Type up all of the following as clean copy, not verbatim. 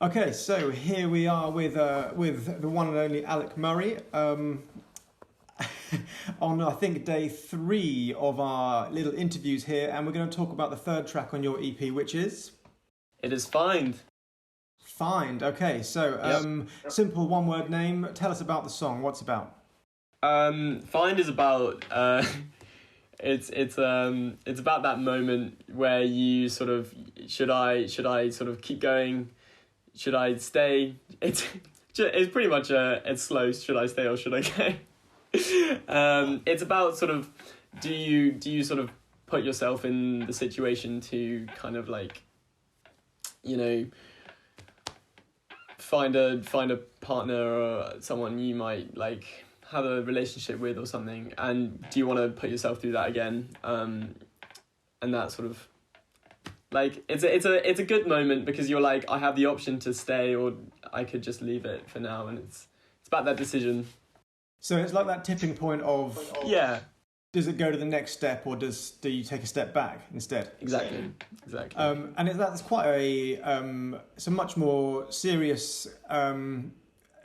Okay, so here we are with the one and only Alec Murray on I think day 3 of our little interviews here, and we're going to talk about the third track on your EP, which is It is Find. Find. Okay, so simple one-word name. Tell us about the song. What's it about? Find is about it's about that moment where you sort of should I sort of keep going, should I stay? It's pretty much it's slow. Should I stay or should I go? It's about sort of do you sort of put yourself in the situation to kind of like, you know, find a partner or someone you might like have a relationship with or something, and do you want to put yourself through that again? And that sort of like it's a good moment because you're like, I have the option to stay or I could just leave it for now, and it's about that decision. So it's like that tipping point of Yeah, does it go to the next step or do you take a step back instead? exactly. And that's quite it's a much more serious,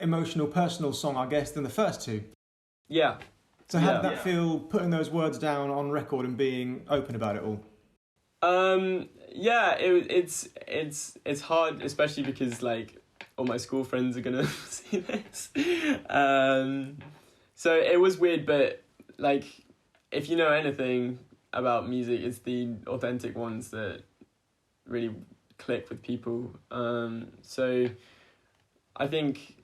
emotional, personal song, I guess, than the first two. Yeah. So how did that feel, putting those words down on record and being open about it all? Yeah, it's hard, especially because like all my school friends are gonna see this. So it was weird, but like if you know anything about music, it's the authentic ones that really click with people. So I think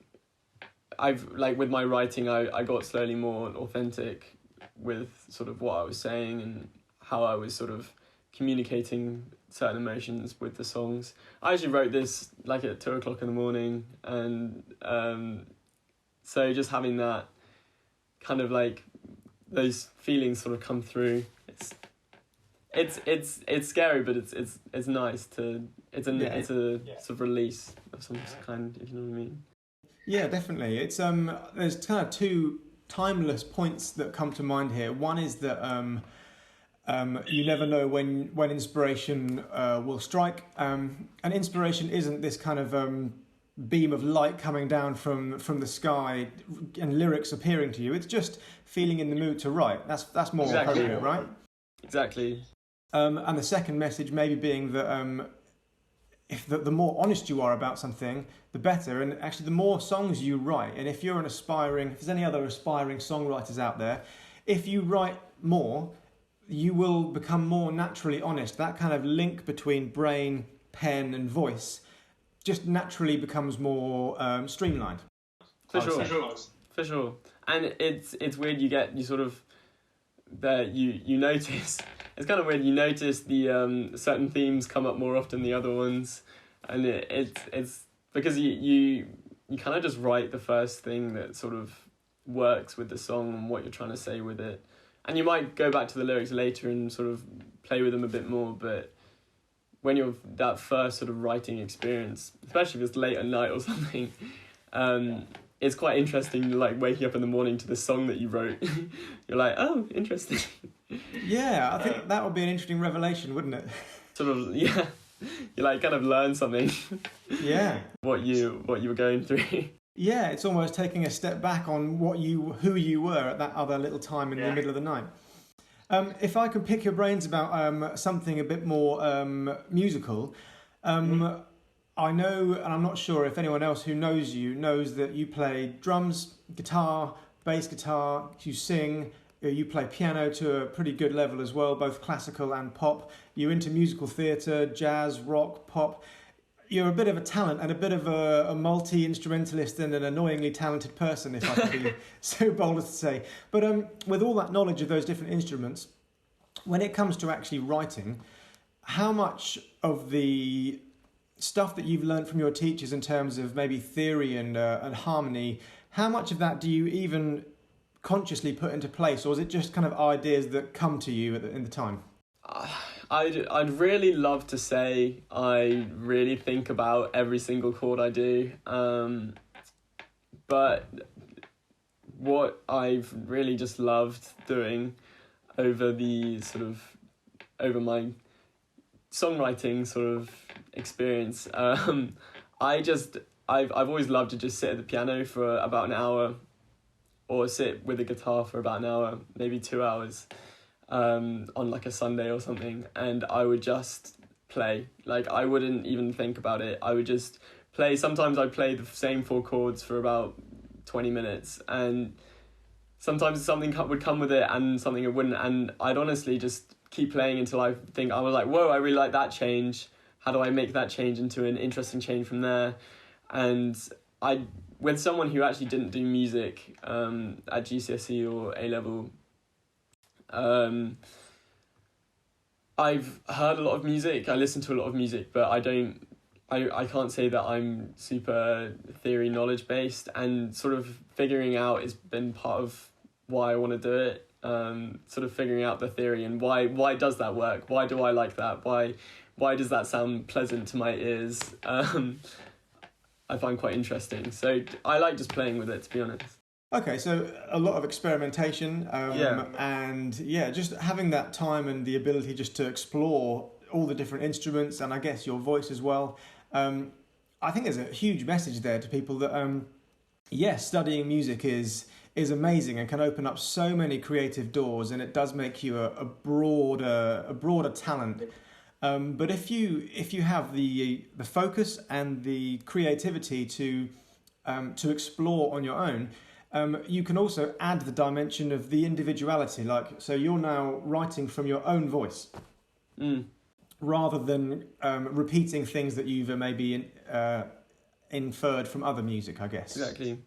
I've like with my writing, I got slowly more authentic with sort of what I was saying and how I was sort of communicating certain emotions with the songs. I actually wrote this like at 2:00 in the morning, and so just having that kind of like those feelings sort of come through. It's scary, but it's nice to it's a sort of release of some kind, if you know what I mean. Yeah, definitely. It's there's kind of two timeless points that come to mind here. One is that you never know when inspiration will strike. And inspiration isn't this kind of beam of light coming down from the sky and lyrics appearing to you. It's just feeling in the mood to write. That's more appropriate, right? Exactly. And the second message maybe being that if the more honest you are about something, the better. And actually, the more songs you write, and if there's any other aspiring songwriters out there, if you write more, you will become more naturally honest. That kind of link between brain, pen, and voice just naturally becomes more streamlined. For sure. And it's weird. You sort of that you notice. It's kind of weird. You notice the certain themes come up more often than the other ones, and it's because you kind of just write the first thing that sort of works with the song and what you're trying to say with it. And you might go back to the lyrics later and sort of play with them a bit more, but when you're that first sort of writing experience, especially if it's late at night or something, it's quite interesting, like waking up in the morning to the song that you wrote. You're like, oh, interesting. Yeah, I think that would be an interesting revelation, wouldn't it? Sort of, yeah. You like kind of learn something. Yeah. What you were going through. Yeah, it's almost taking a step back on who you were at that other little time in the middle of the night. If I could pick your brains about something a bit more musical, I know, and I'm not sure if anyone else who knows you knows that you play drums, guitar, bass guitar, you sing, you play piano to a pretty good level as well, both classical and pop. You're into musical theatre, jazz, rock, pop. You're a bit of a talent and a bit of a multi-instrumentalist and an annoyingly talented person, if I could be so bold as to say. But with all that knowledge of those different instruments, when it comes to actually writing, how much of the stuff that you've learned from your teachers in terms of maybe theory and harmony, how much of that do you even consciously put into place, or is it just kind of ideas that come to you in the time? I'd really love to say I really think about every single chord I do, but what I've really just loved doing over my songwriting sort of experience, I've always loved to just sit at the piano for about an hour, or sit with a guitar for about an hour, maybe 2 hours, on like a Sunday or something, and I would just play. Like, I wouldn't even think about it. I would just play. Sometimes I'd play the same 4 chords for about 20 minutes, and sometimes something would come with it and something it wouldn't, and I'd honestly just keep playing until I was like, whoa, I really like that change. How do I make that change into an interesting change from there? And with someone who actually didn't do music at GCSE or A-level, I've heard a lot of music, I listen to a lot of music, but I can't say that I'm super theory knowledge based, and sort of figuring out has been part of why I want to do it. Sort of figuring out the theory and why does that work? Why do I like that? Why does that sound pleasant to my ears? I find quite interesting. So I like just playing with it, to be honest. Okay, so a lot of experimentation, and just having that time and the ability just to explore all the different instruments, and I guess your voice as well. I think there's a huge message there to people that, studying music is amazing and can open up so many creative doors, and it does make you a broader talent. But if you have the focus and the creativity to explore on your own, you can also add the dimension of the individuality. So you're now writing from your own voice, rather than repeating things that you've maybe inferred from other music, I guess. Exactly.